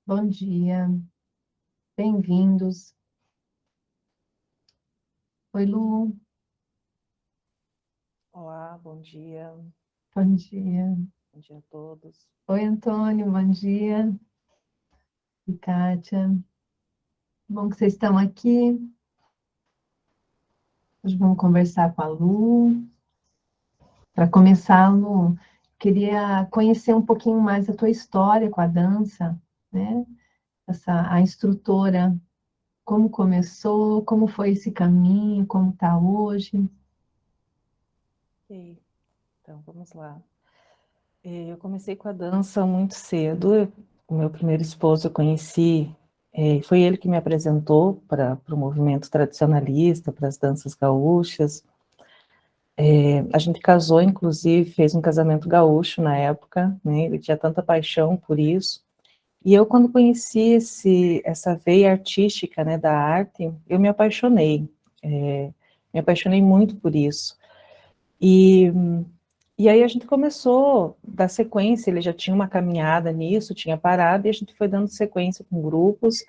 Bom dia, bem-vindos. Oi, Lu, Olá, bom dia. bom dia a todos. Oi, Antônio, bom dia. E Kátia, bom que vocês estão aqui. Hoje vamos conversar com a Lu. Para começar, Lu, queria conhecer um pouquinho mais a tua história com a dança, né? A instrutora, como começou, como foi esse caminho, como está hoje. Ok, então vamos lá. Eu comecei com a dança muito cedo. O meu primeiro esposo eu conheci, foi ele que me apresentou para o movimento tradicionalista, para as danças gaúchas. A gente casou, inclusive, fez um casamento gaúcho na época, né? Ele tinha tanta paixão por isso. E eu, quando conheci essa veia artística, né, da arte, eu me apaixonei. Me apaixonei muito por isso. E, e aí a gente começou a dar sequência, ele já tinha uma caminhada nisso, tinha parado, e a gente foi dando sequência com grupos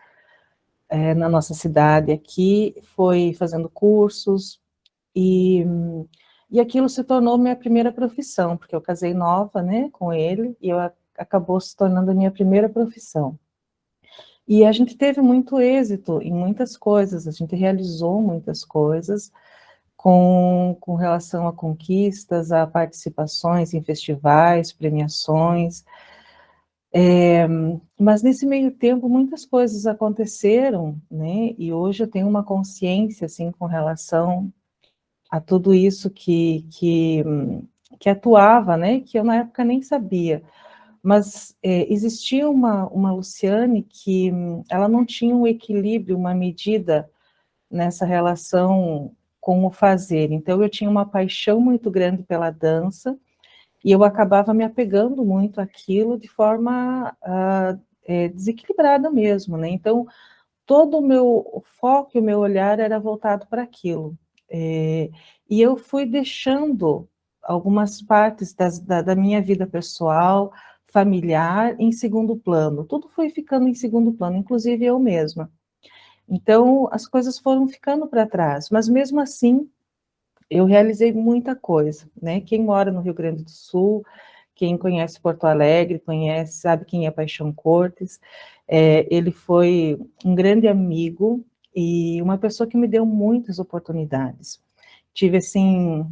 na nossa cidade aqui, foi fazendo cursos, e, e aquilo se tornou minha primeira profissão, porque eu casei nova, né, com ele, e acabou se tornando a minha primeira profissão. E a gente teve muito êxito em muitas coisas, a gente realizou muitas coisas, com relação a conquistas, a participações em festivais, premiações, mas nesse meio tempo muitas coisas aconteceram, né? E hoje eu tenho uma consciência assim com relação a tudo isso que atuava, né? Que eu na época nem sabia. Mas existia uma Luciane que ela não tinha um equilíbrio, uma medida nessa relação com o fazer. Então, eu tinha uma paixão muito grande pela dança e eu acabava me apegando muito àquilo de forma desequilibrada mesmo, né? Então, todo o meu foco e o meu olhar era voltado para aquilo. E eu fui deixando algumas partes da minha vida pessoal, familiar, em segundo plano. Tudo foi ficando em segundo plano, inclusive eu mesma. Então, as coisas foram ficando para trás, mas mesmo assim, eu realizei muita coisa, né? Quem mora no Rio Grande do Sul, quem conhece Porto Alegre, conhece, sabe quem é Paixão Cortes. Ele foi um grande amigo e uma pessoa que me deu muitas oportunidades. Tive, assim,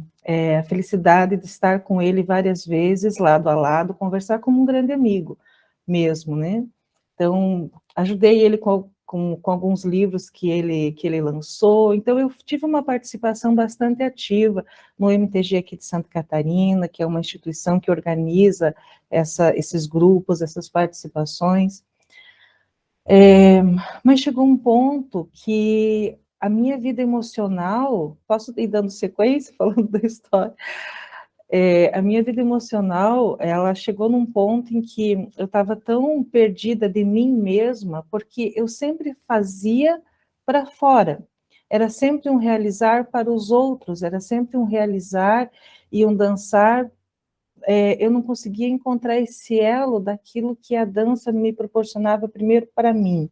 a felicidade de estar com ele várias vezes, lado a lado, conversar como um grande amigo mesmo, né? Então, ajudei ele com alguns livros que ele lançou, então eu tive uma participação bastante ativa no MTG aqui de Santa Catarina, que é uma instituição que organiza esses grupos, essas participações, mas chegou um ponto que a minha vida emocional, posso ir dando sequência, falando da história, a minha vida emocional, ela chegou num ponto em que eu estava tão perdida de mim mesma, porque eu sempre fazia para fora. Era sempre um realizar para os outros, era sempre um realizar e um dançar. Eu não conseguia encontrar esse elo daquilo que a dança me proporcionava primeiro para mim.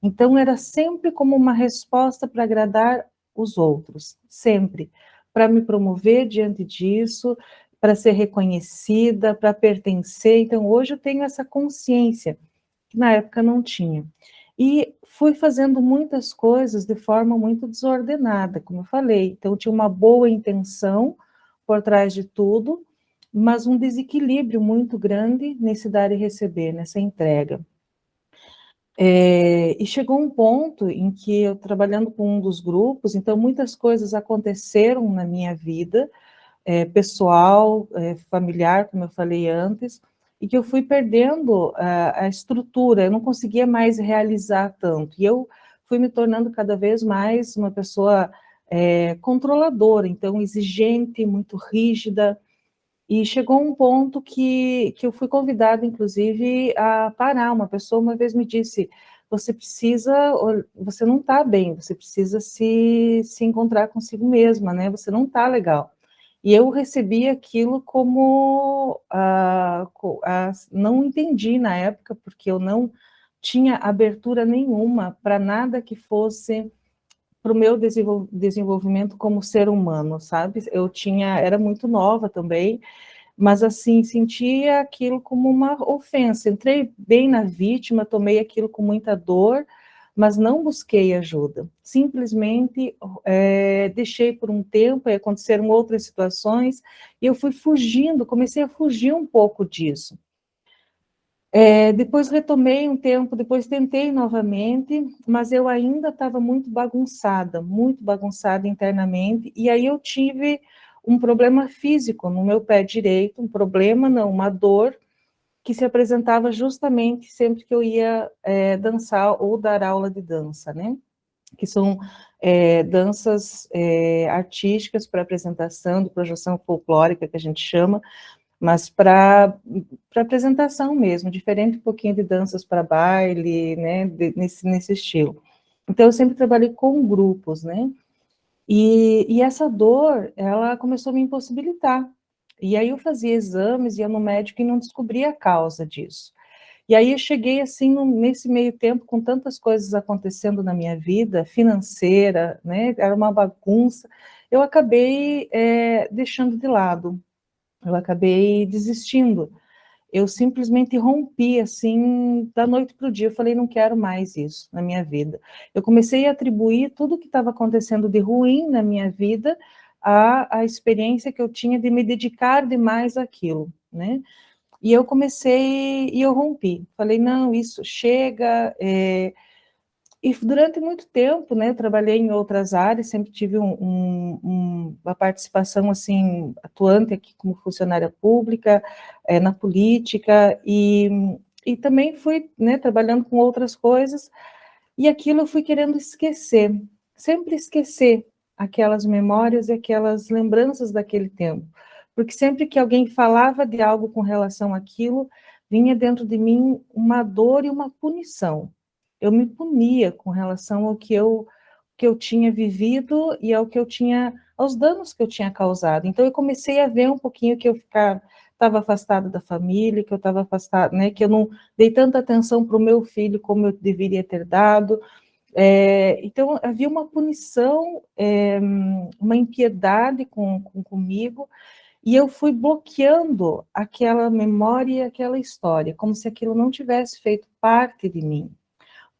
Então, era sempre como uma resposta para agradar os outros, sempre, para me promover diante disso, para ser reconhecida, para pertencer. Então, hoje eu tenho essa consciência, que na época não tinha. E fui fazendo muitas coisas de forma muito desordenada, como eu falei. Então, tinha uma boa intenção por trás de tudo, mas um desequilíbrio muito grande nesse dar e receber, nessa entrega. E chegou um ponto em que eu, trabalhando com um dos grupos, então muitas coisas aconteceram na minha vida, pessoal, familiar, como eu falei antes, e que eu fui perdendo a estrutura, eu não conseguia mais realizar tanto, e eu fui me tornando cada vez mais uma pessoa controladora, então exigente, muito rígida, e chegou um ponto que eu fui convidada, inclusive, a parar. Uma pessoa uma vez me disse, você não está bem, você precisa se encontrar consigo mesma, né? Você não está legal. E eu recebi aquilo como, não entendi na época, porque eu não tinha abertura nenhuma para nada que fosse para o meu desenvolvimento como ser humano, sabe? Era muito nova também, mas assim, sentia aquilo como uma ofensa. Entrei bem na vítima, tomei aquilo com muita dor, mas não busquei ajuda. Simplesmente deixei por um tempo, e aconteceram outras situações, e eu fui fugindo, comecei a fugir um pouco disso. Depois retomei um tempo, depois tentei novamente, mas eu ainda estava muito bagunçada internamente, e aí eu tive um problema físico no meu pé direito, um problema não, uma dor, que se apresentava justamente sempre que eu ia dançar ou dar aula de dança, né? Que são danças artísticas para apresentação, de projeção folclórica, que a gente chama, mas para apresentação mesmo, diferente um pouquinho de danças para baile, né, nesse estilo. Então, eu sempre trabalhei com grupos, né, e essa dor, ela começou a me impossibilitar. E aí eu fazia exames, ia no médico e não descobria a causa disso. E aí eu cheguei, assim, nesse meio tempo, com tantas coisas acontecendo na minha vida, financeira, né, era uma bagunça, eu acabei deixando de lado, eu acabei desistindo. Eu simplesmente rompi, assim, da noite para o dia. Eu falei, não quero mais isso na minha vida. Eu comecei a atribuir tudo o que estava acontecendo de ruim na minha vida à experiência que eu tinha de me dedicar demais àquilo, né? E eu comecei, e eu rompi. Falei, não, isso chega. E durante muito tempo, né, trabalhei em outras áreas, sempre tive uma participação, assim, atuante aqui como funcionária pública, na política, e também fui, né, trabalhando com outras coisas, e aquilo eu fui querendo esquecer, sempre esquecer aquelas memórias e aquelas lembranças daquele tempo, porque sempre que alguém falava de algo com relação àquilo, vinha dentro de mim uma dor e uma punição. Eu me punia com relação ao que eu tinha vivido e ao que eu tinha, aos danos que eu tinha causado. Então eu comecei a ver um pouquinho que eu estava afastada da família, que eu estava afastada, né, que eu não dei tanta atenção para o meu filho como eu deveria ter dado. Então havia uma punição, uma impiedade comigo, e eu fui bloqueando aquela memória, aquela história, como se aquilo não tivesse feito parte de mim.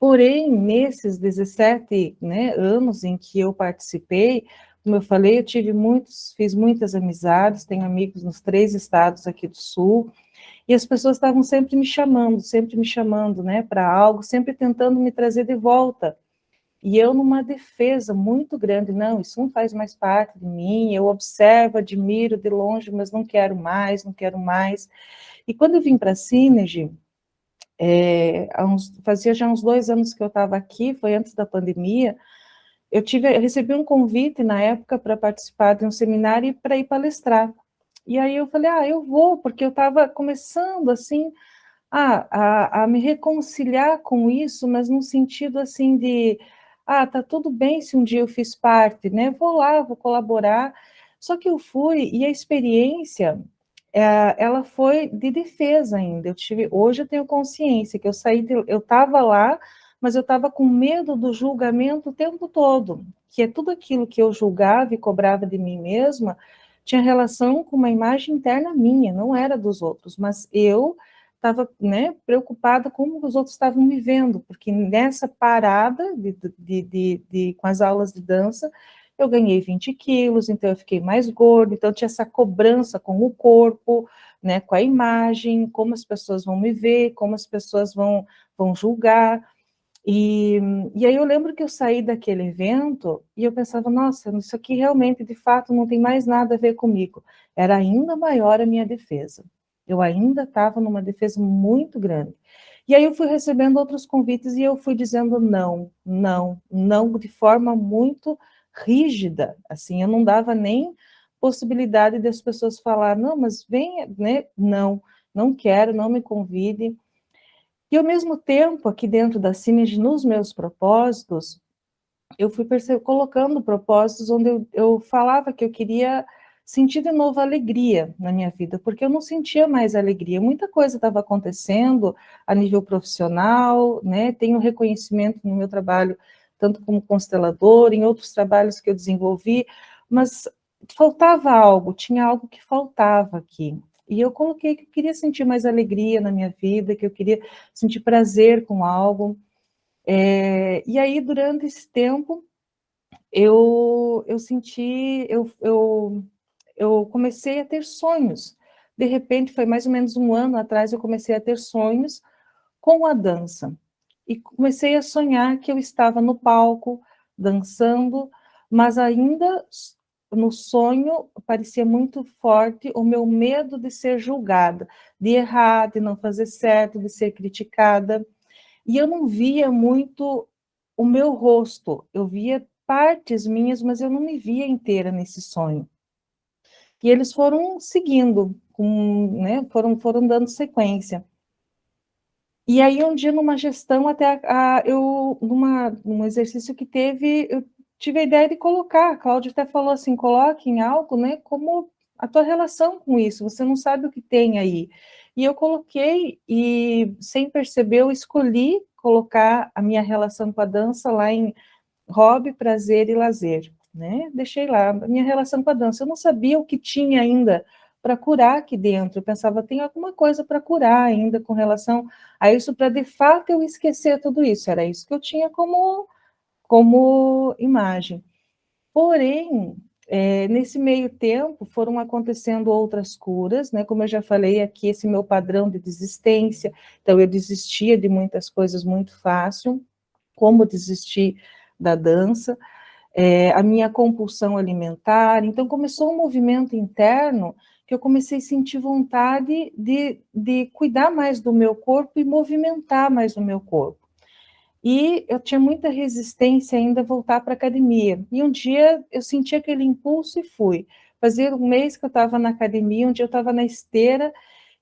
Porém, nesses 17, né, anos em que eu participei, como eu falei, fiz muitas amizades, tenho amigos nos 3 estados aqui do Sul, e as pessoas estavam sempre me chamando, né, para algo, sempre tentando me trazer de volta. E eu numa defesa muito grande, não, isso não faz mais parte de mim, eu observo, admiro de longe, mas não quero mais, não quero mais. E quando eu vim para a Synergy, fazia já uns 2 anos que eu estava aqui, foi antes da pandemia, eu recebi um convite na época para participar de um seminário e para ir palestrar. E aí eu falei, eu vou, porque eu estava começando, assim, a me reconciliar com isso, mas num sentido, assim, de, tá tudo bem se um dia eu fiz parte, né, vou lá, vou colaborar. Só que eu fui, e a experiência, ela foi de defesa ainda. Hoje eu tenho consciência que eu estava lá, mas eu estava com medo do julgamento o tempo todo, que é tudo aquilo que eu julgava e cobrava de mim mesma, tinha relação com uma imagem interna minha, não era dos outros, mas eu estava, né, preocupada com como os outros estavam me vendo, porque nessa parada com as aulas de dança, eu ganhei 20 quilos, então eu fiquei mais gorda, então tinha essa cobrança com o corpo, né, com a imagem, como as pessoas vão me ver, como as pessoas vão julgar. E aí eu lembro que eu saí daquele evento e eu pensava, nossa, isso aqui realmente, de fato, não tem mais nada a ver comigo. Era ainda maior a minha defesa. Eu ainda estava numa defesa muito grande. E aí eu fui recebendo outros convites e eu fui dizendo não, não, não, de forma muito rígida, assim, eu não dava nem possibilidade das pessoas falar, não, mas venha, né? Não, não quero, não me convide. E ao mesmo tempo, aqui dentro da Synergy, nos meus propósitos, eu fui colocando propósitos onde eu falava que eu queria senti de novo alegria na minha vida, porque eu não sentia mais alegria. Muita coisa estava acontecendo a nível profissional, né? Tenho reconhecimento no meu trabalho, tanto como constelador, em outros trabalhos que eu desenvolvi, mas faltava algo, tinha algo que faltava aqui. E eu coloquei que eu queria sentir mais alegria na minha vida, que eu queria sentir prazer com algo. E aí, durante esse tempo, eu senti, eu comecei a ter sonhos. De repente, foi mais ou menos um ano atrás, eu comecei a ter sonhos com a dança. E comecei a sonhar que eu estava no palco, dançando, mas ainda no sonho parecia muito forte o meu medo de ser julgada, de errar, de não fazer certo, de ser criticada. E eu não via muito o meu rosto, eu via partes minhas, mas eu não me via inteira nesse sonho. E eles foram seguindo, né, foram dando sequência. E aí, um dia, numa gestão, num exercício que teve, eu tive a ideia de colocar, a Cláudia até falou assim, coloque em algo, né, como a tua relação com isso, você não sabe o que tem aí. E eu coloquei, e sem perceber, eu escolhi colocar a minha relação com a dança lá em hobby, prazer e lazer, né? Deixei lá a minha relação com a dança. Eu não sabia o que tinha ainda para curar aqui dentro. Eu pensava, tem alguma coisa para curar ainda com relação a isso, para de fato eu esquecer tudo isso. Era isso que eu tinha como imagem. Porém, nesse meio tempo foram acontecendo outras curas, né? Como eu já falei aqui, esse meu padrão de desistência, então eu desistia de muitas coisas muito fácil, como desistir da dança, a minha compulsão alimentar. Então, começou um movimento interno que eu comecei a sentir vontade de cuidar mais do meu corpo e movimentar mais o meu corpo. E eu tinha muita resistência ainda a voltar para a academia. E um dia eu senti aquele impulso e fui. Fazia um mês que eu estava na academia, um dia eu estava na esteira,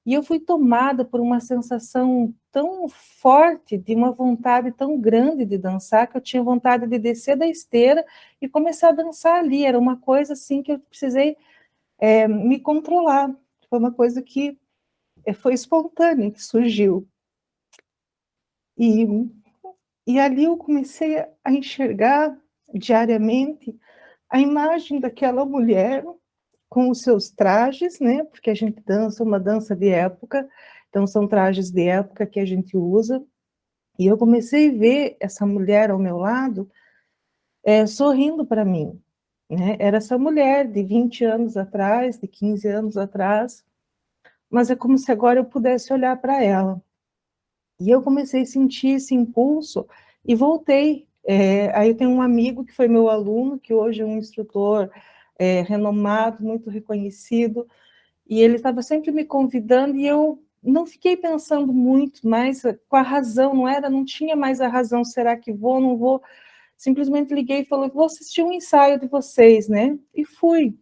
e eu fui tomada por uma sensação tão forte, de uma vontade tão grande de dançar, que eu tinha vontade de descer da esteira e começar a dançar ali. Era uma coisa assim que eu precisei me controlar. Foi uma coisa que foi espontânea, que surgiu. E, e ali eu comecei a enxergar diariamente a imagem daquela mulher com os seus trajes, né? Porque a gente dança uma dança de época, então são trajes de época que a gente usa. E eu comecei a ver essa mulher ao meu lado, sorrindo para mim, né? Era essa mulher de 20 anos atrás, de 15 anos atrás, mas é como se agora eu pudesse olhar para ela. E eu comecei a sentir esse impulso e voltei. Aí eu tenho um amigo que foi meu aluno, que hoje é um instrutor renomado, muito reconhecido, e ele estava sempre me convidando, e eu não fiquei pensando muito mais com a razão, não tinha mais a razão, será que vou, não vou? Simplesmente liguei e falei, vou assistir um ensaio de vocês, né? E fui.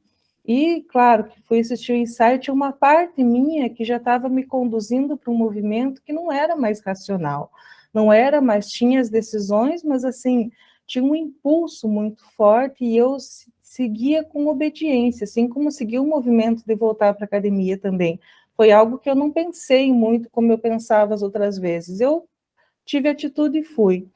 E, claro, que fui assistir o ensaio, tinha uma parte minha que já estava me conduzindo para um movimento que não era mais racional, não era mais, tinha as decisões, mas, assim, tinha um impulso muito forte e eu seguia com obediência, assim como segui o movimento de voltar para a academia também. Foi algo que eu não pensei muito como eu pensava as outras vezes. Eu tive atitude e fui.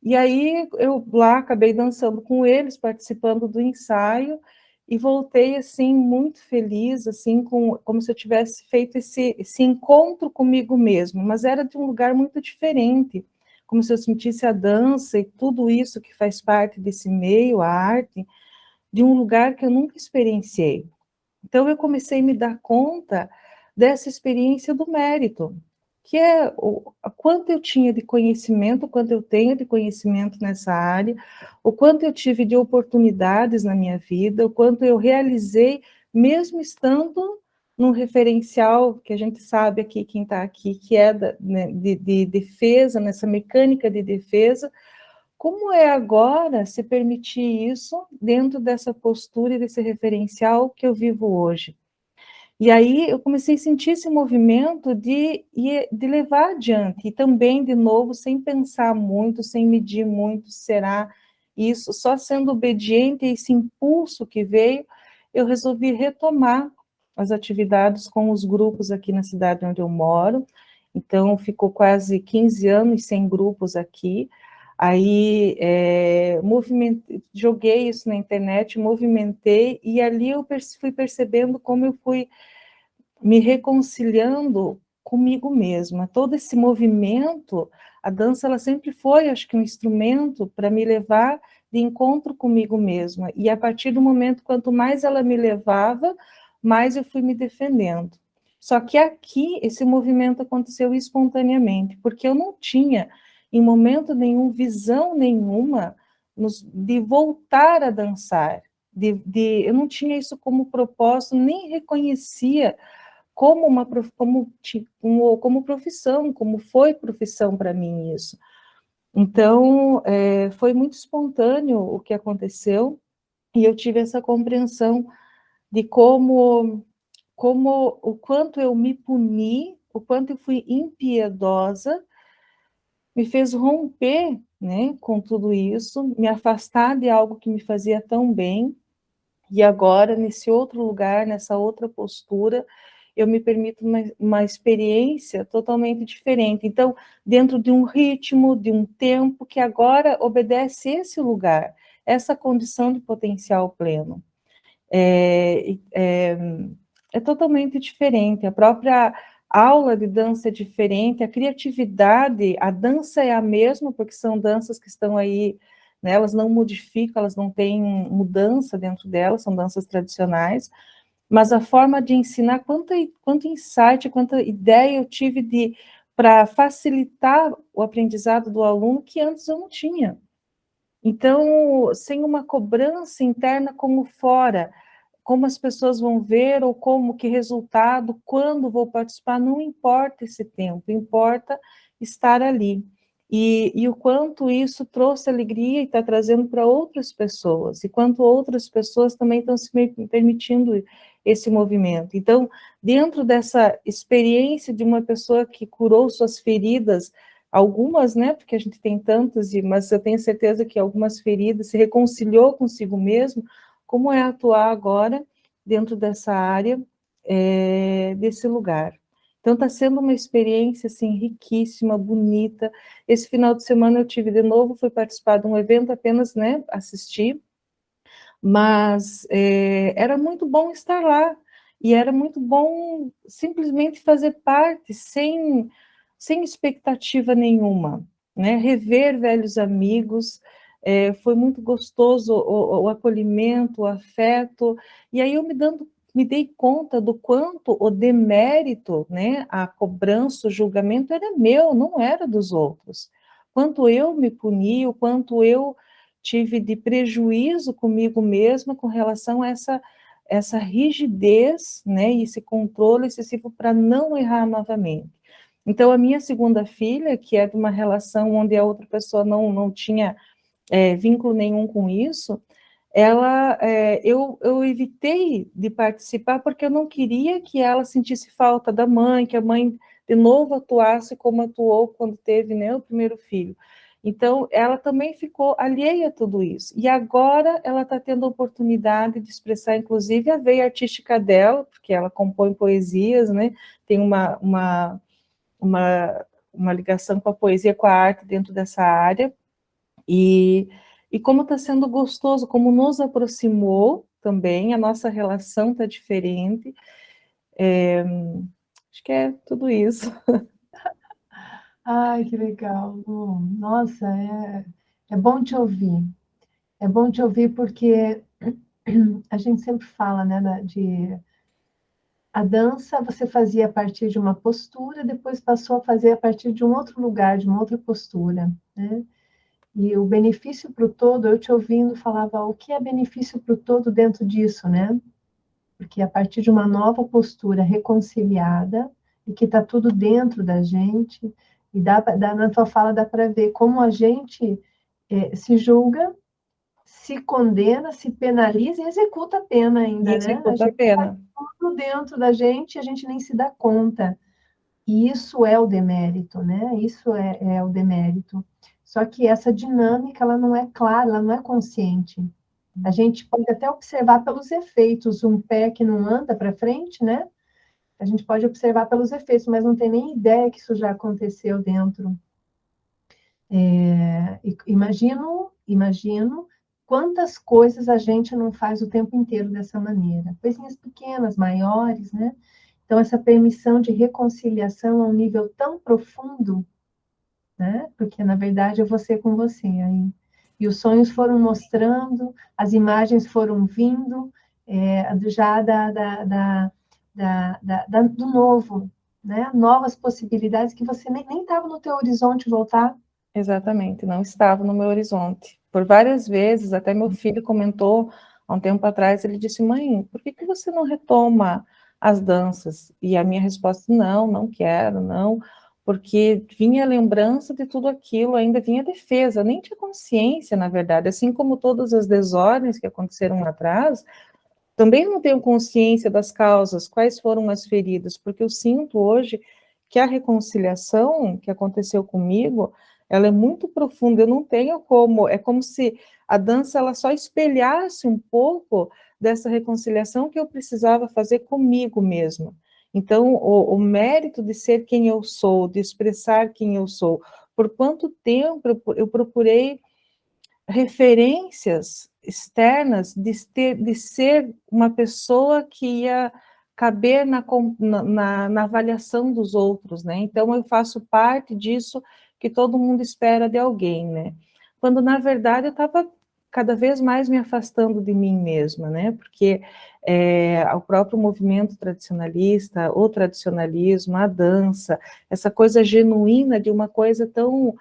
E aí eu lá acabei dançando com eles, participando do ensaio, e voltei assim muito feliz, assim como se eu tivesse feito esse encontro comigo mesmo, mas era de um lugar muito diferente, como se eu sentisse a dança e tudo isso que faz parte desse meio, a arte, de um lugar que eu nunca experienciei. Então eu comecei a me dar conta dessa experiência do mérito, que é o quanto eu tinha de conhecimento, o quanto eu tenho de conhecimento nessa área, o quanto eu tive de oportunidades na minha vida, o quanto eu realizei, mesmo estando num referencial que a gente sabe aqui, quem está aqui, que é né, de defesa, nessa mecânica de defesa, como é agora se permitir isso dentro dessa postura e desse referencial que eu vivo hoje? E aí eu comecei a sentir esse movimento de levar adiante, e também, de novo, sem pensar muito, sem medir muito, será isso, só sendo obediente a esse impulso que veio, eu resolvi retomar as atividades com os grupos aqui na cidade onde eu moro. Então, ficou quase 15 anos sem grupos aqui. Aí, joguei isso na internet, movimentei, e ali eu fui percebendo como eu fui me reconciliando comigo mesma. Todo esse movimento, a dança, ela sempre foi, acho que, um instrumento para me levar de encontro comigo mesma. E a partir do momento, quanto mais ela me levava, mais eu fui me defendendo. Só que aqui, esse movimento aconteceu espontaneamente, porque eu não tinha, em momento nenhum, visão nenhuma de voltar a dançar. Eu não tinha isso como propósito, nem reconhecia como como profissão, como foi profissão para mim isso. Então, foi muito espontâneo o que aconteceu, e eu tive essa compreensão de o quanto eu me puni, o quanto eu fui impiedosa, me fez romper, né, com tudo isso, me afastar de algo que me fazia tão bem, e agora, nesse outro lugar, nessa outra postura, eu me permito uma experiência totalmente diferente. Então, dentro de um ritmo, de um tempo, que agora obedece esse lugar, essa condição de potencial pleno. É totalmente diferente. A própria aula de dança é diferente, a criatividade, a dança é a mesma, porque são danças que estão aí, né, elas não modificam, elas não têm mudança dentro delas, são danças tradicionais, mas a forma de ensinar, quanto insight, quanta ideia eu tive para facilitar o aprendizado do aluno, que antes eu não tinha. Então, sem uma cobrança interna como fora, como as pessoas vão ver, ou como, que resultado, quando vou participar, não importa esse tempo, importa estar ali. E o quanto isso trouxe alegria e está trazendo para outras pessoas, e quanto outras pessoas também estão se permitindo esse movimento. Então, dentro dessa experiência de uma pessoa que curou suas feridas, algumas, né, porque a gente tem tantas, mas eu tenho certeza que algumas feridas, se reconciliou consigo mesmo, como é atuar agora dentro dessa área, desse lugar. Então, está sendo uma experiência, assim, riquíssima, bonita. Esse final de semana eu tive de novo, fui participar de um evento, apenas, né, assistir, mas era muito bom estar lá, e era muito bom simplesmente fazer parte, sem expectativa nenhuma, né? Rever velhos amigos, foi muito gostoso o acolhimento, o afeto, e aí eu me dei conta do quanto o demérito, né, a cobrança, o julgamento era meu, não era dos outros. Quanto eu me puni, o quanto eu tive de prejuízo comigo mesma com relação a essa rigidez, né, e esse controle excessivo para não errar novamente. Então, a minha segunda filha, que é de uma relação onde a outra pessoa não tinha vínculo nenhum com isso, eu evitei de participar porque eu não queria que ela sentisse falta da mãe, que a mãe de novo atuasse como atuou quando teve, né, o primeiro filho. Então, ela também ficou alheia a tudo isso. E agora ela está tendo a oportunidade de expressar, inclusive, a veia artística dela, porque ela compõe poesias, né, tem uma ligação com a poesia, com a arte dentro dessa área, e como está sendo gostoso, como nos aproximou também, a nossa relação está diferente, acho que é tudo isso. Ai, que legal, Lu. Nossa, é bom te ouvir. É bom te ouvir porque a gente sempre fala, né, de a dança você fazia a partir de uma postura, depois passou a fazer a partir de um outro lugar, de uma outra postura, né? E o benefício para o todo, eu te ouvindo, falava o que é benefício para o todo dentro disso, né? Porque a partir de uma nova postura reconciliada, e que está tudo dentro da gente, e na tua fala dá para ver como a gente se julga, se condena, se penaliza e executa a pena E ainda, né? A executa a gente faz pena. tudo dentro da gente e a gente nem se dá conta. E isso é o demérito, né? Isso é o demérito. Só que essa dinâmica, ela não é clara, ela não é consciente. A gente pode até observar pelos efeitos, um pé que não anda para frente, né? A gente pode observar pelos efeitos, mas não tem nem ideia que isso já aconteceu dentro. Imagino quantas coisas a gente não faz o tempo inteiro dessa maneira. Coisinhas pequenas, maiores, né? Então, essa permissão de reconciliação a um nível tão profundo, né? Porque, na verdade, é você com você aí. E os sonhos foram mostrando, as imagens foram vindo, já do novo, né? Novas possibilidades que você nem estava no teu horizonte voltar. Exatamente, não estava no meu horizonte. Por várias vezes, até meu filho comentou há um tempo atrás, ele disse, mãe, por que você não retoma as danças? E a minha resposta, não quero, não, porque vinha a lembrança de tudo aquilo, ainda vinha a defesa, nem tinha consciência, na verdade, assim como todas as desordens que aconteceram lá atrás, também não tenho consciência das causas, quais foram as feridas, porque eu sinto hoje que a reconciliação que aconteceu comigo, ela é muito profunda, eu não tenho como, é como se a dança ela só espelhasse um pouco dessa reconciliação que eu precisava fazer comigo mesma. Então, o mérito de ser quem eu sou, de expressar quem eu sou, por quanto tempo eu procurei referências externas de ser uma pessoa que ia caber na avaliação dos outros, né? Então, eu faço parte disso que todo mundo espera de alguém, né? Quando, na verdade, eu estava cada vez mais me afastando de mim mesma, né? Porque o próprio movimento tradicionalista, o tradicionalismo, a dança, essa coisa genuína de uma coisa tão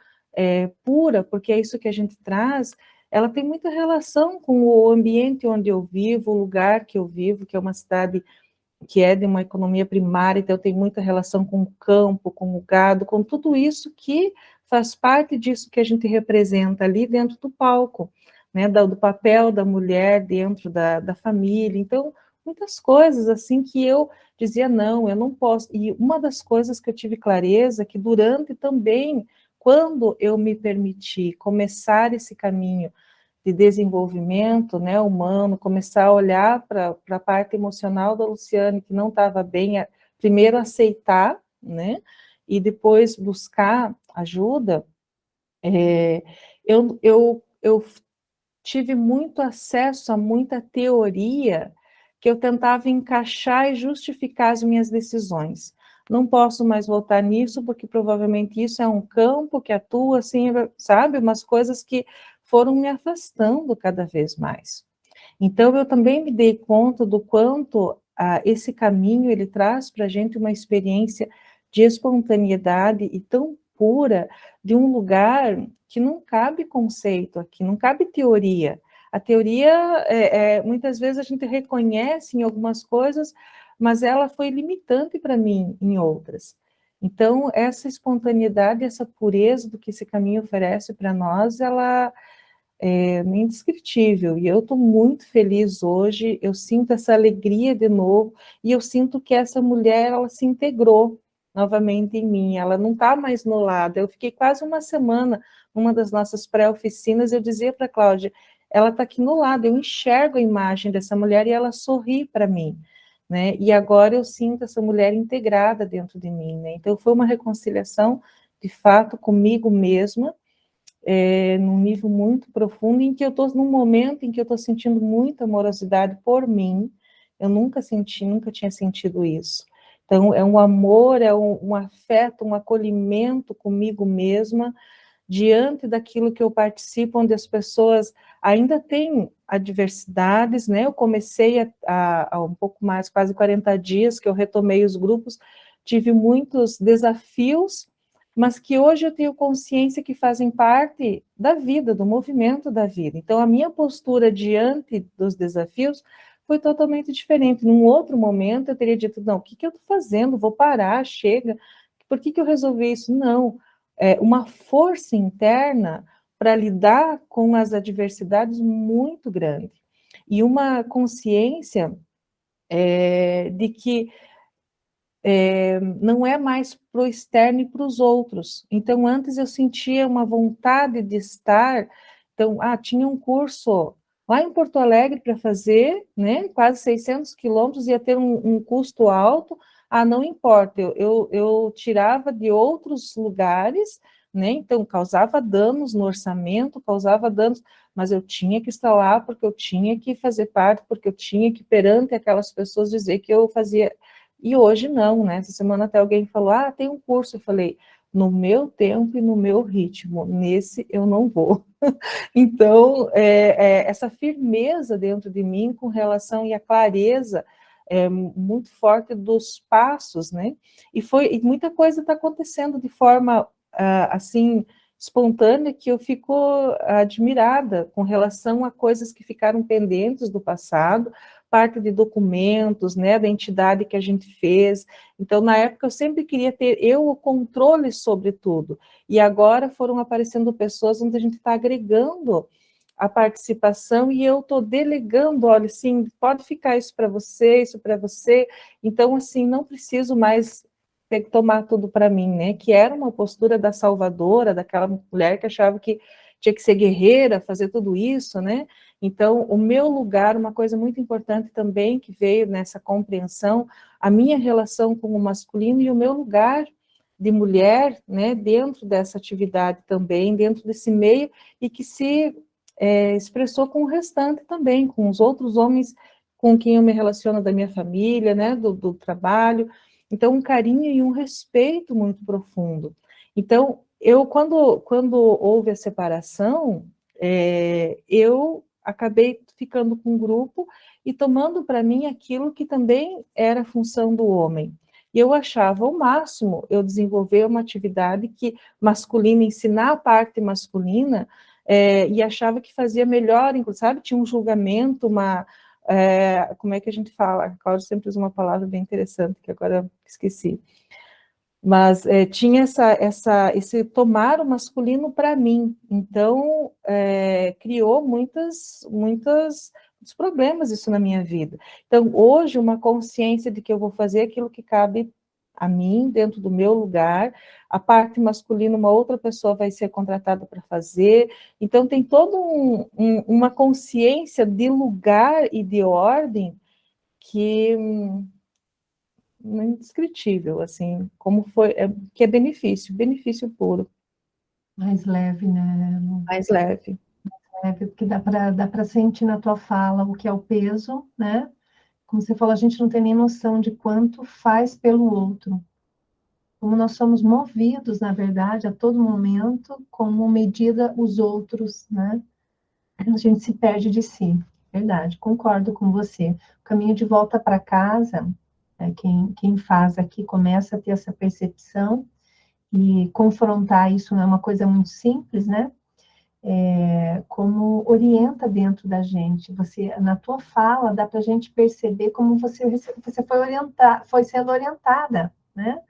pura, porque é isso que a gente traz, ela tem muita relação com o ambiente onde eu vivo, o lugar que eu vivo, que é uma cidade que é de uma economia primária, então tem muita relação com o campo, com o gado, com tudo isso que faz parte disso que a gente representa ali dentro do palco, né, do papel da mulher dentro da família, então muitas coisas assim que eu dizia, não, eu não posso, e uma das coisas que eu tive clareza, que durante também, quando eu me permiti começar esse caminho de desenvolvimento, né, humano, começar a olhar para a parte emocional da Luciane, que não estava bem, primeiro aceitar, né, e depois buscar ajuda, eu tive muito acesso a muita teoria que eu tentava encaixar e justificar as minhas decisões. Não posso mais voltar nisso, porque provavelmente isso é um campo que atua, assim, sabe? Umas coisas que foram me afastando cada vez mais. Então, eu também me dei conta do quanto esse caminho, ele traz para a gente uma experiência de espontaneidade e tão pura, de um lugar que não cabe conceito aqui, não cabe teoria. A teoria, muitas vezes a gente reconhece em algumas coisas, mas ela foi limitante para mim em outras. Então, essa espontaneidade, essa pureza do que esse caminho oferece para nós, ela é indescritível, e eu estou muito feliz hoje, eu sinto essa alegria de novo, e eu sinto que essa mulher, ela se integrou novamente em mim, ela não está mais no lado, eu fiquei quase uma semana, numa das nossas pré-oficinas, eu dizia para a Cláudia, ela está aqui no lado, eu enxergo a imagem dessa mulher, e ela sorri para mim, né, e agora eu sinto essa mulher integrada dentro de mim, né, então foi uma reconciliação, de fato, comigo mesma, num nível muito profundo, em que eu estou num momento em que eu estou sentindo muita amorosidade por mim, eu nunca tinha sentido isso. Então, é um amor, é um afeto, um acolhimento comigo mesma, diante daquilo que eu participo, onde as pessoas ainda têm adversidades, né? Eu comecei há um pouco mais, quase 40 dias, que eu retomei os grupos, tive muitos desafios, mas que hoje eu tenho consciência que fazem parte da vida, do movimento da vida. Então, a minha postura diante dos desafios foi totalmente diferente. Num outro momento, eu teria dito, não, o que eu estou fazendo? Vou parar, chega. Por que eu resolvi isso? Não, uma força interna para lidar com as adversidades muito grande. E uma consciência de que não é mais para o externo e para os outros. Então, antes eu sentia uma vontade de estar, então, tinha um curso lá em Porto Alegre para fazer, né, quase 600 quilômetros, ia ter um custo alto. Ah, não importa, eu tirava de outros lugares, né, então causava danos no orçamento, causava danos, mas eu tinha que estar lá porque eu tinha que fazer parte, porque eu tinha que, perante aquelas pessoas, dizer que eu fazia. E hoje não, né? Essa semana até alguém falou, ah, tem um curso. Eu falei, no meu tempo e no meu ritmo, nesse eu não vou. Então, essa firmeza dentro de mim com relação, e a clareza muito forte dos passos, né? E muita coisa está acontecendo de forma, assim, espontânea, que eu fico admirada com relação a coisas que ficaram pendentes do passado, parte de documentos, né, da entidade que a gente fez. Então, na época, eu sempre queria ter eu o controle sobre tudo. E agora foram aparecendo pessoas onde a gente está agregando a participação e eu estou delegando, olha, assim, pode ficar isso para você, isso para você. Então, assim, não preciso mais ter que tomar tudo para mim, né? Que era uma postura da salvadora, daquela mulher que achava que tinha que ser guerreira, fazer tudo isso, né? Então, o meu lugar, uma coisa muito importante também que veio nessa compreensão, a minha relação com o masculino e o meu lugar de mulher, né, dentro dessa atividade também, dentro desse meio, e que se expressou com o restante também, com os outros homens com quem eu me relaciono da minha família, né, do trabalho. Então, um carinho e um respeito muito profundo. Então, quando houve a separação, eu acabei ficando com um grupo e tomando para mim aquilo que também era função do homem. E eu achava o máximo eu desenvolver uma atividade que masculina, ensinar a parte masculina, e achava que fazia melhor, sabe? Tinha um julgamento, como é que a gente fala? A Cláudia sempre usa uma palavra bem interessante, que agora esqueci. Mas tinha esse tomar o masculino para mim. Então, criou muitos problemas isso na minha vida. Então, hoje, uma consciência de que eu vou fazer aquilo que cabe a mim, dentro do meu lugar, a parte masculina, uma outra pessoa vai ser contratada para fazer. Então, tem toda uma consciência de lugar e de ordem que indescritível, assim, como foi, que é benefício puro, Mais leve, né? mais leve. Leve, porque dá para sentir na tua fala o que é o peso, né? Como você falou, a gente não tem nem noção de quanto faz pelo outro. Como nós somos movidos, na verdade, a todo momento, como medida os outros, né? A gente se perde de si. Verdade, concordo com você. O caminho de volta para casa, quem faz aqui começa a ter essa percepção e confrontar isso não é uma coisa muito simples, né? Como orienta dentro da gente. Você, na tua fala, dá para a gente perceber como você foi sendo orientada, né?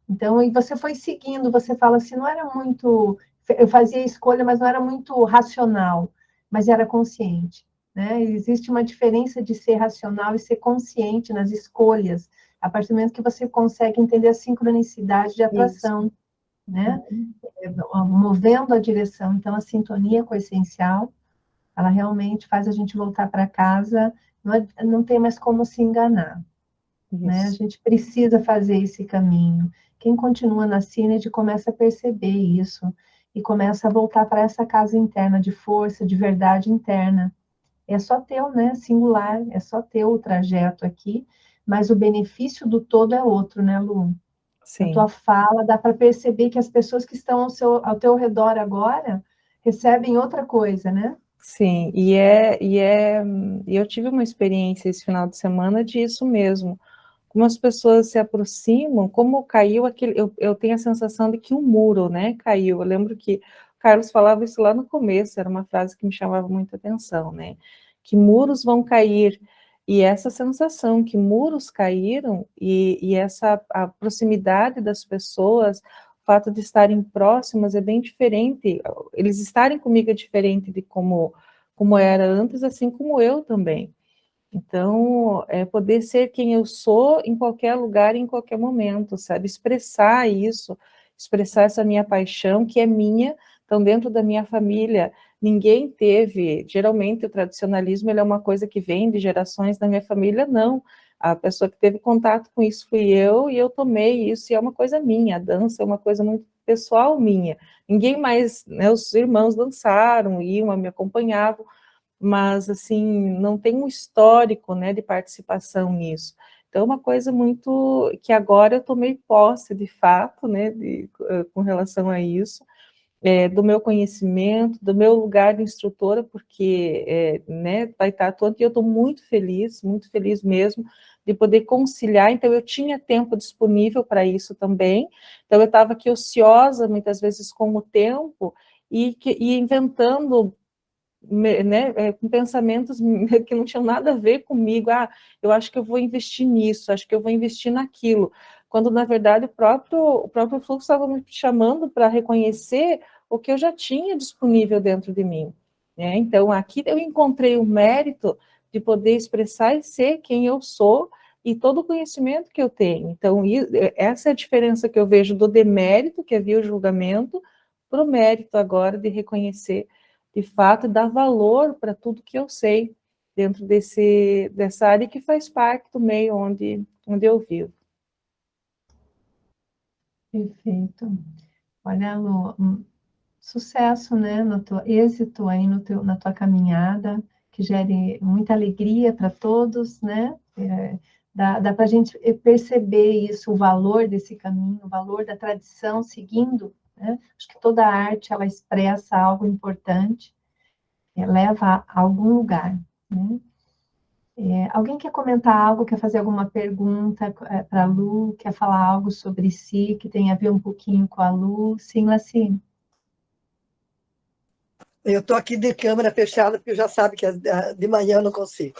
Então, e você foi seguindo, você fala assim, não era muito, eu fazia escolha, mas não era muito racional, mas era consciente, né? Existe uma diferença de ser racional e ser consciente nas escolhas, a partir do momento que você consegue entender a sincronicidade de Isso. atuação, né? Movendo a direção. Então, a sintonia com o essencial, ela realmente faz a gente voltar para casa, não tem mais como se enganar, né? A Isso. gente precisa fazer esse caminho. Quem continua na Cínede começa a perceber isso e começa a voltar para essa casa interna de força, de verdade interna. É só teu, né? Singular, é só teu o trajeto aqui, mas o benefício do todo é outro, né, Lu? A tua Sim, fala dá para perceber que as pessoas que estão ao teu redor agora recebem outra coisa, né? sim, e eu tive uma experiência esse final de semana disso mesmo, como as pessoas se aproximam, como caiu aquele, eu tenho a sensação de que um muro, né, caiu. Eu lembro que o Carlos falava isso lá no começo, era uma frase que me chamava muita atenção, né, que muros vão cair, e essa sensação que muros caíram, e essa a proximidade das pessoas, o fato de estarem próximas é bem diferente, eles estarem comigo é diferente de como era antes, assim como eu também. Então, é poder ser quem eu sou em qualquer lugar, em qualquer momento, sabe? Expressar isso, expressar essa minha paixão, que é minha, então dentro da minha família, ninguém teve, geralmente o tradicionalismo ele é uma coisa que vem de gerações da minha família, não. A pessoa que teve contato com isso fui eu, e eu tomei isso, e é uma coisa minha, a dança é uma coisa muito pessoal minha. Ninguém mais, né, os irmãos dançaram, iam, me acompanhavam, mas, assim, não tem um histórico, né, de participação nisso. Então, é uma coisa muito, que agora eu tomei posse, de fato, né, com relação a isso, do meu conhecimento, do meu lugar de instrutora, porque, né, vai estar atuando, e eu estou muito feliz mesmo, de poder conciliar. Então, eu tinha tempo disponível para isso também, então eu estava aqui ociosa, muitas vezes, com o tempo, e inventando, né, com pensamentos que não tinham nada a ver comigo. Eu acho que eu vou investir nisso, acho que eu vou investir naquilo, quando na verdade o próprio fluxo estava me chamando para reconhecer o que eu já tinha disponível dentro de mim, né? Então aqui eu encontrei o mérito de poder expressar e ser quem eu sou, e todo o conhecimento que eu tenho. Então essa é a diferença que eu vejo do demérito, que havia o julgamento, para o mérito agora de reconhecer de fato, dar valor para tudo que eu sei dentro dessa área que faz parte do meio onde eu vivo. Perfeito. Olha, Lu, sucesso, né, no teu êxito aí na tua caminhada, que gere muita alegria para todos, né? Dá para a gente perceber isso, o valor desse caminho, o valor da tradição seguindo, né? Acho que toda arte, ela expressa algo importante, leva a algum lugar, né? Alguém quer comentar algo, quer fazer alguma pergunta para a Lu, quer falar algo sobre si, que tem a ver um pouquinho com a Lu? Sim, Laci. Eu estou aqui de câmera fechada, porque já sabe que de manhã eu não consigo.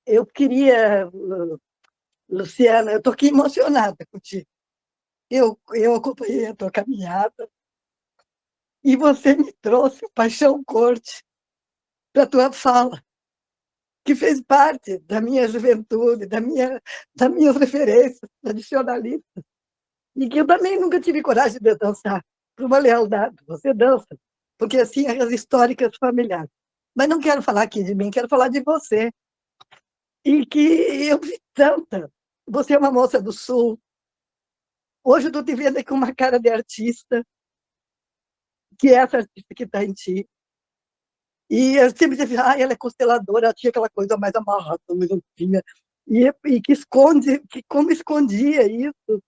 Eu queria, Luciana, eu estou aqui emocionada contigo. Eu acompanhei a tua caminhada e você me trouxe Paixão Corte para a tua fala, que fez parte da minha juventude, das minhas referências tradicionalistas, e que eu também nunca tive coragem de dançar, por uma lealdade. Você dança, porque assim é as históricas familiares. Mas não quero falar aqui de mim, quero falar de você. E que eu vi tanta. Você é uma moça do Sul. Hoje eu estou te vendo aí com uma cara de artista, que é essa artista que está em ti. E eu sempre dizia, ela é consteladora, ela tinha aquela coisa mais amarrada, bonitinha, e que esconde, que como escondia isso.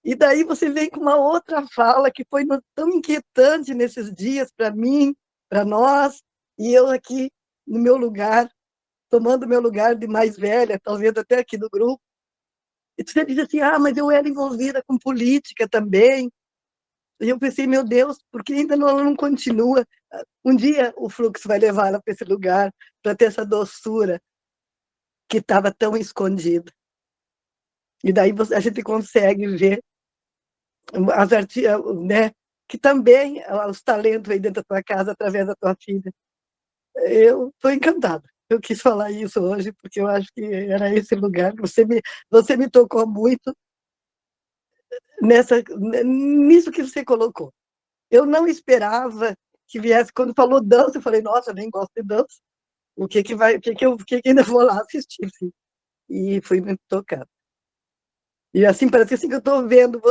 E daí você vem com uma outra fala que foi tão inquietante nesses dias para mim, para nós, e eu aqui no meu lugar, tomando meu lugar de mais velha, talvez até aqui do grupo. E você diz assim, mas eu era envolvida com política também. E eu pensei, meu Deus, por que ainda ela não continua? Um dia o fluxo vai levar ela para esse lugar, para ter essa doçura que estava tão escondida. E daí a gente consegue ver as artistas, né, que também os talentos aí dentro da tua casa, através da tua filha. Eu estou encantada. Eu quis falar isso hoje, porque eu acho que era esse lugar. Você me tocou muito nisso que você colocou. Eu não esperava que viesse. Quando falou dança, eu falei, nossa, eu nem gosto de dança. O que ainda vou lá assistir? Assim. E fui muito tocada. E assim, parece assim que eu estou vendo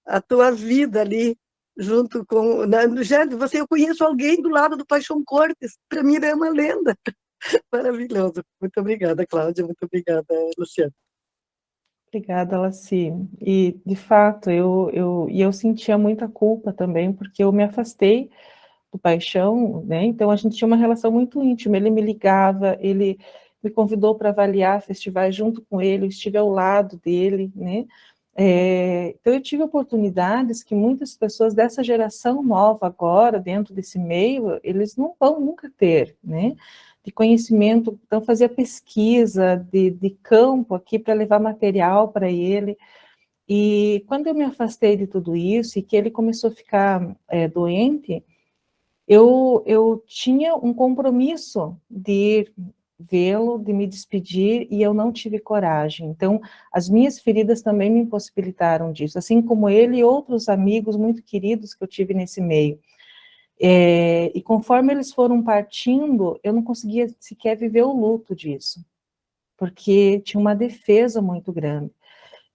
a tua vida ali, junto com. Gente, eu conheço alguém do lado do Paixão Cortes. Para mim, ele é uma lenda. Maravilhoso. Muito obrigada, Cláudia. Muito obrigada, Luciana. Obrigada, Laci. E, de fato, eu sentia muita culpa também, porque eu me afastei do Paixão, né? Então a gente tinha uma relação muito íntima. Ele me ligava, ele me convidou para avaliar festivais junto com ele, eu estive ao lado dele, né? Então eu tive oportunidades que muitas pessoas dessa geração nova agora, dentro desse meio, eles não vão nunca ter, né? De conhecimento, então fazia pesquisa de campo aqui para levar material para ele. E quando eu me afastei de tudo isso e que ele começou a ficar doente, eu tinha um compromisso de ir vê-lo, de me despedir, e eu não tive coragem. Então, as minhas feridas também me impossibilitaram disso, assim como ele e outros amigos muito queridos que eu tive nesse meio. E conforme eles foram partindo, eu não conseguia sequer viver o luto disso, porque tinha uma defesa muito grande.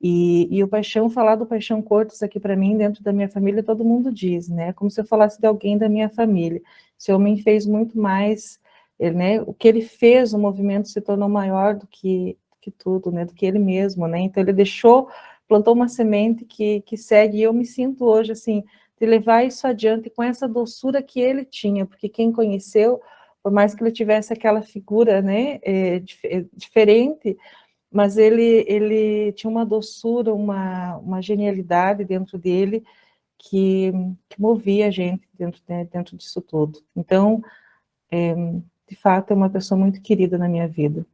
E o Paixão, falar do Paixão Cortes aqui para mim, dentro da minha família, todo mundo diz, né? Como se eu falasse de alguém da minha família. Esse homem fez muito mais, né? O que ele fez, o movimento se tornou maior do que tudo, né? Do que ele mesmo, né? Então ele plantou uma semente que segue, e eu me sinto hoje, assim, de levar isso adiante com essa doçura que ele tinha, porque quem conheceu, por mais que ele tivesse aquela figura, né, diferente, mas ele tinha uma doçura, uma genialidade dentro dele que movia a gente dentro disso tudo. Então, de fato, é uma pessoa muito querida na minha vida.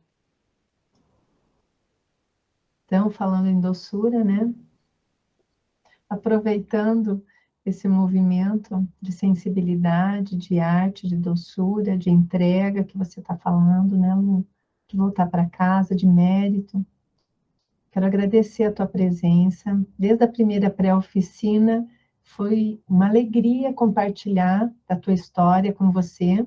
Então, falando em doçura, né? Aproveitando esse movimento de sensibilidade, de arte, de doçura, de entrega que você está falando, né, Lu? De voltar para casa, de mérito. Quero agradecer a tua presença. Desde a primeira pré-oficina, foi uma alegria compartilhar a tua história com você,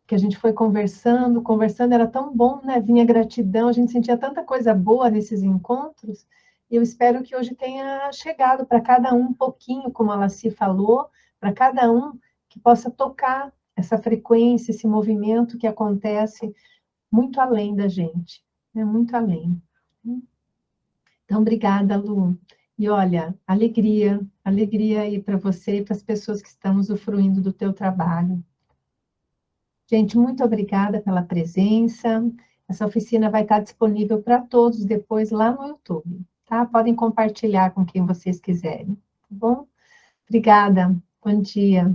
que a gente foi conversando, era tão bom, né? Vinha gratidão, a gente sentia tanta coisa boa nesses encontros, e eu espero que hoje tenha chegado para cada um pouquinho, como a Laci falou, para cada um que possa tocar essa frequência, esse movimento que acontece muito além da gente, né? Muito além. Então, obrigada, Lu. E olha, alegria aí para você e para as pessoas que estão usufruindo do teu trabalho. Gente, muito obrigada pela presença. Essa oficina vai estar disponível para todos depois lá no YouTube, tá? Podem compartilhar com quem vocês quiserem, tá bom? Obrigada. Bom dia.